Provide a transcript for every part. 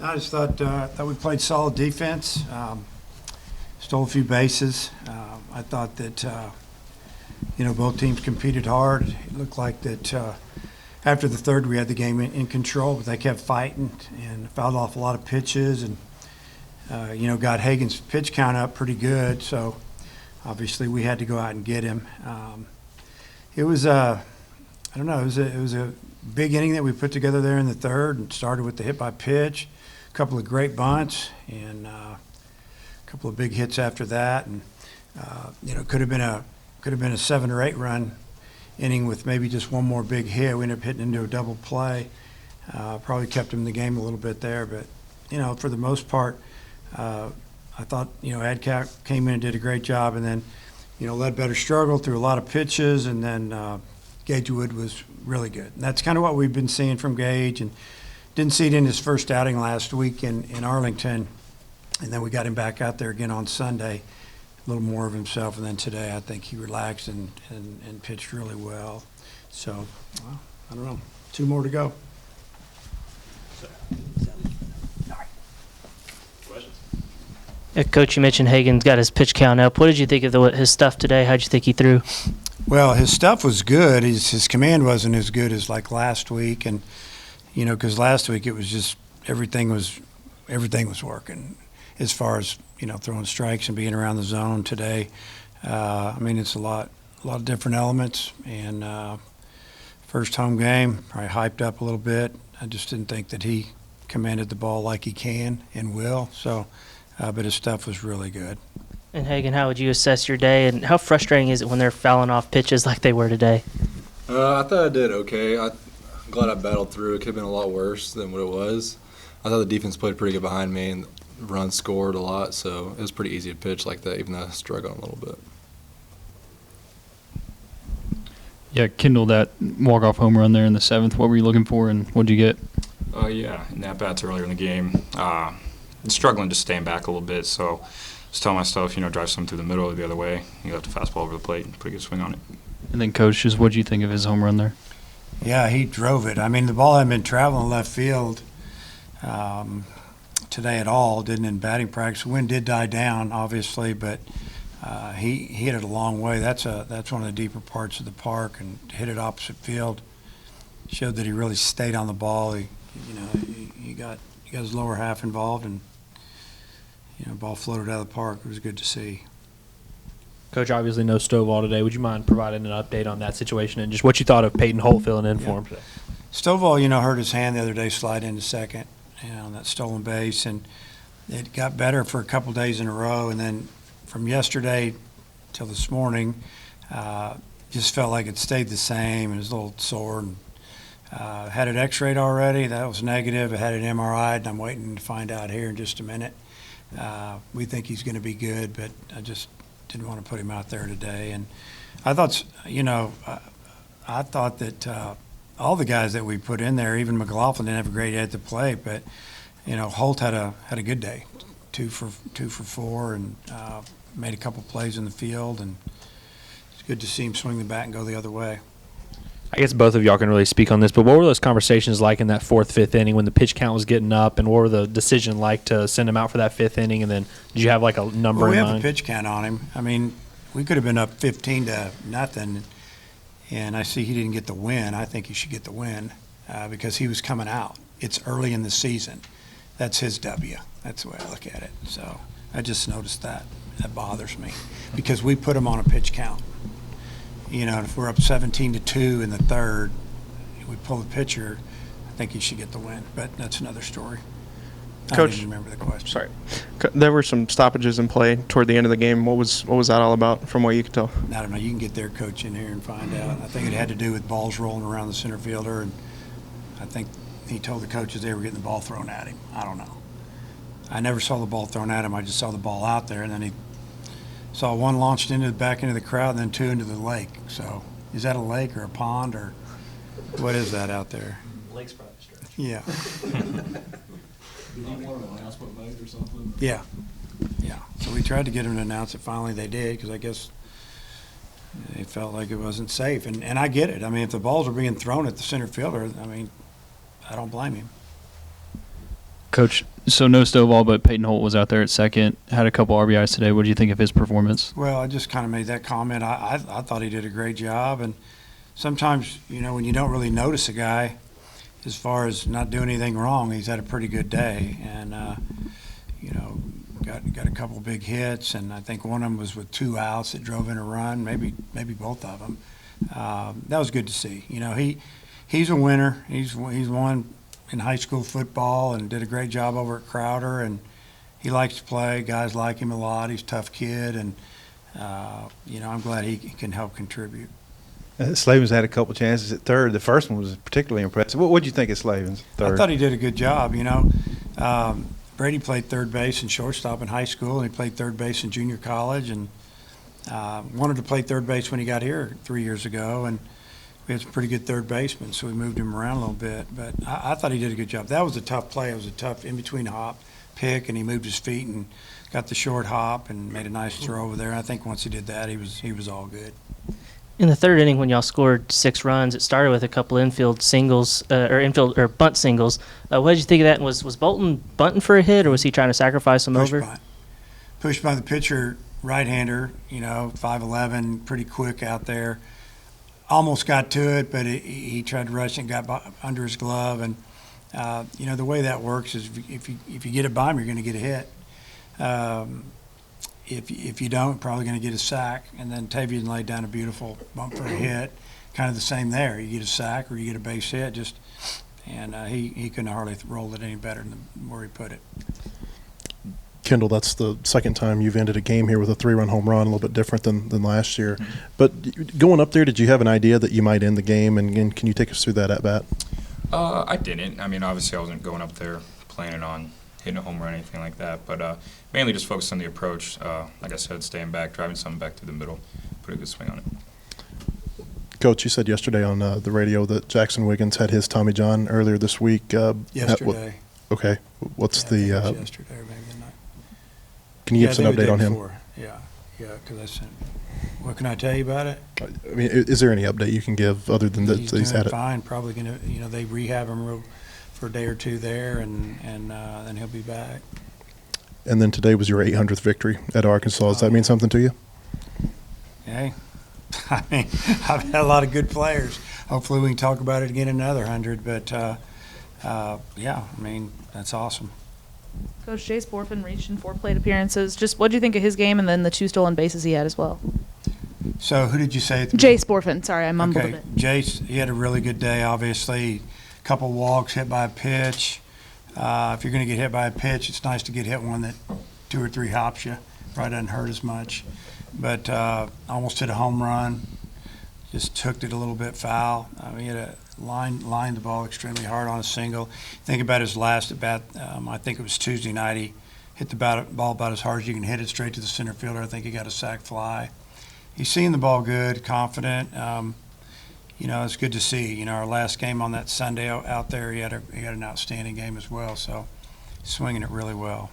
I just thought we played solid defense, stole a few bases. I thought that both teams competed hard. It looked like that after the third we had the game in control, but they kept fighting and fouled off a lot of pitches and got Hagan's pitch count up pretty good. So obviously we had to go out and get him. It was I don't know. It was a big inning that we put together there in the third, and started with the hit by pitch, a couple of great bunts, and a couple of big hits after that. And could have been a 7 or 8 run inning with maybe just one more big hit. We ended up hitting into a double play. Probably kept him in the game a little bit there, but for the most part, I thought Adcock came in and did a great job, and then Ledbetter struggled through a lot of pitches, and then Gagewood was really good. And that's kind of what we've been seeing from Gage, and didn't see it in his first outing last week in Arlington, and then we got him back out there again on Sunday, a little more of himself, and then today I think he relaxed and pitched really well. So, well, I don't know, 2 more to go. Yeah, Coach, you mentioned Hagan's got his pitch count up. What did you think of his stuff today? How'd you think he threw? Well, his stuff was good. His command wasn't as good as like last week, and because last week it was just everything was working as far as throwing strikes and being around the zone. Today, it's a lot of different elements, and first home game probably hyped up a little bit. I just didn't think that he commanded the ball like he can and will. So, but his stuff was really good. And Hagan, how would you assess your day, and how frustrating is it when they're fouling off pitches like they were today? I thought I did okay. I'm glad I battled through. It could have been a lot worse than what it was. I thought the defense played pretty good behind me, and the runs scored a lot, so it was pretty easy to pitch like that, even though I was struggling a little bit. Yeah, Kendall, that walk-off home run there in the 7th, what were you looking for, and what did you get? In at-bats earlier in the game. Struggling just staying back a little bit, so just telling myself, drive some through the middle or the other way. You got the fastball over the plate, pretty good swing on it. And then, Coach, just what did you think of his home run there? Yeah, he drove it. The ball hadn't been traveling left field today at all. Didn't in batting practice. The wind did die down, obviously, but he hit it a long way. That's one of the deeper parts of the park, and hit it opposite field. Showed that he really stayed on the ball. He got his lower half involved, and ball floated out of the park. It was good to see. Coach, obviously no Stovall today. Would you mind providing an update on that situation and just what you thought of Peyton Holt filling in for him today? Stovall, hurt his hand the other day, slide into second, on that stolen base, and it got better for a couple days in a row, and then from yesterday till this morning, just felt like it stayed the same, and it was a little sore. And, had it x-rayed already. That was negative. I had it MRI'd, and I'm waiting to find out here in just a minute. We think he's going to be good, but I just didn't want to put him out there today. And I thought, I thought that all the guys that we put in there, even McLaughlin didn't have a great day at the plate, but Holt had a good day, 2 for 4, and made a couple plays in the field, and it's good to see him swing the bat and go the other way. I guess both of y'all can really speak on this, but what were those conversations like in that 4th, 5th inning when the pitch count was getting up, and what were the decision like to send him out for that 5th inning, and then did you have like a number in mind? We have a pitch count on him. We could have been up 15-0, and I see he didn't get the win. I think he should get the win because he was coming out. It's early in the season. That's his W. That's the way I look at it. So I just noticed that. That bothers me because we put him on a pitch count. If we're up 17-2 in the third, we pull the pitcher, I think he should get the win. But that's another story. I don't even remember the question. Sorry. There were some stoppages in play toward the end of the game. What was that all about from what you could tell? I don't know. You can get their coach in here and find out. I think it had to do with balls rolling around the center fielder, and I think he told the coaches they were getting the ball thrown at him. I don't know. I never saw the ball thrown at him. I just saw the ball out there, and then he saw one launched back into the crowd, and then 2 into the lake. So is that a lake or a pond, or what is that out there? Lake's probably stretch. Yeah. Did he want an announcement made or something? Yeah. So we tried to get him to announce it. Finally they did, because I guess they felt like it wasn't safe. And I get it. If the balls are being thrown at the center fielder, I don't blame him. Coach, so no Stovall, but Peyton Holt was out there at second, had a couple RBIs today. What do you think of his performance? Well, I just kind of made that comment. I thought he did a great job, and sometimes, when you don't really notice a guy, as far as not doing anything wrong, he's had a pretty good day, and got a couple big hits, and I think one of them was with 2 outs that drove in a run, maybe both of them. That was good to see. He's a winner. He's won in high school football and did a great job over at Crowder, and he likes to play. Guys like him a lot. He's a tough kid, and I'm glad he can help contribute. Slavens had a couple chances at third. The first one was particularly impressive. What did you think of Slavens third? I thought he did a good job. Brady played third base and shortstop in high school, and he played third base in junior college, and wanted to play third base when he got here 3 years ago, and we had some pretty good third basemen, so we moved him around a little bit. But I thought he did a good job. That was a tough play. It was a tough in-between hop pick, and he moved his feet and got the short hop and made a nice throw over there. I think once he did that, he was all good. In the third inning, when y'all scored 6 runs, it started with a couple infield singles or bunt singles. What did you think of that? And was Bolton bunting for a hit, or was he trying to sacrifice them over? Bunt. Pushed by the pitcher, right-hander. 5'11", pretty quick out there. Almost got to it, but he tried to rush and got under his glove. And the way that works is if you get it by him, you're going to get a hit. If you don't, probably going to get a sack. And then Tavian laid down a beautiful bump for a hit. Kind of the same there. You get a sack or you get a base hit. And he couldn't hardly roll it any better than where he put it. Kendall, that's the second time you've ended a game here with a 3-run home run, a little bit different than last year. Mm-hmm. But going up there, did you have an idea that you might end the game? And can you take us through that at bat? I didn't. I mean, obviously I wasn't going up there planning on hitting a home run or anything like that, but mainly just focused on the approach. Like I said, staying back, driving something back through the middle, put a good swing on it. Coach, you said yesterday on the radio that Jackson Wiggins had his Tommy John earlier this week. Yesterday. Okay. What's the yesterday or maybe the night. Can you give us an update on him? Yeah, because I sent. What can I tell you about it? I mean, is there any update you can give other than that he's had it? Fine. Probably going to, they rehab him for a day or two there, and then he'll be back. And then today was your 800th victory at Arkansas. Does that mean something to you? Hey, I mean, I've had a lot of good players. Hopefully we can talk about it again in another 100. But, yeah, I mean, that's awesome. Coach Jace Borfin reached in 4 plate appearances. Just what do you think of his game and then the 2 stolen bases he had as well? So who did you say? Jace Borfin. Sorry, I mumbled a bit. Jace, he had a really good day, obviously. A couple walks, hit by a pitch. If you're going to get hit by a pitch, it's nice to get hit one that 2 or 3 hops you. Probably doesn't hurt as much. But almost hit a home run. Just hooked it a little bit foul. He had a lined the ball extremely hard on a single. Think about his last at bat. I think it was Tuesday night. He hit the ball about as hard as you can hit it straight to the center fielder. I think he got a sac fly. He's seeing the ball good, confident. It's good to see. Our last game on that Sunday out there, he had an outstanding game as well. So he's swinging it really well.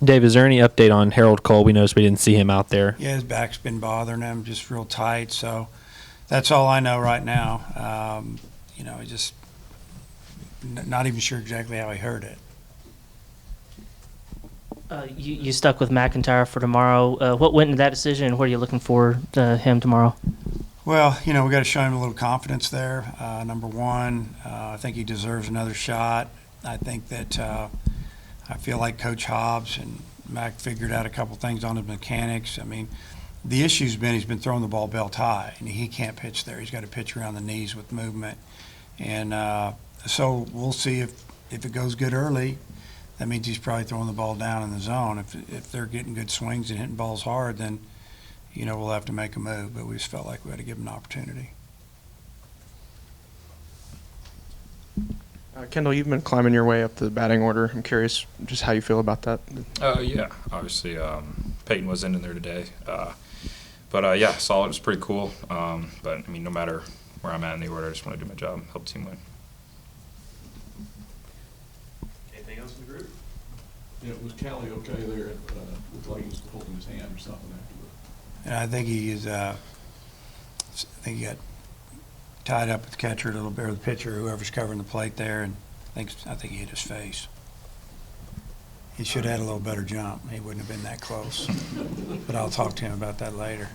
Dave, is there any update on Harold Cole? We noticed we didn't see him out there. Yeah, his back's been bothering him, just real tight. So that's all I know right now. He just not even sure exactly how he hurt it. You stuck with McIntyre for tomorrow. What went into that decision, and what are you looking for him tomorrow? Well, we got to show him a little confidence there. Number one, I think he deserves another shot. I think that I feel like Coach Hobbs and Mac figured out a couple things on his mechanics. I mean, the issue's been he's been throwing the ball belt high, and he can't pitch there. He's got to pitch around the knees with movement. And so we'll see if it goes good early. That means he's probably throwing the ball down in the zone. If they're getting good swings and hitting balls hard, then we'll have to make a move. But we just felt like we had to give him an opportunity. Kendall, you've been climbing your way up the batting order. I'm curious just how you feel about that. Yeah, obviously Peyton was in there today. But yeah, solid. It was pretty cool. But, I mean, no matter where I'm at in the order, I just want to do my job, help the team win. Anything else in the group? Yeah, was Callie okay there? Looked like he was holding his hand or something after And I think he got tied up with the catcher a little bit, or the pitcher, whoever's covering the plate there, and I think he hit his face. he should have had a little better jump. He wouldn't have been that close. But I'll talk to him about that later.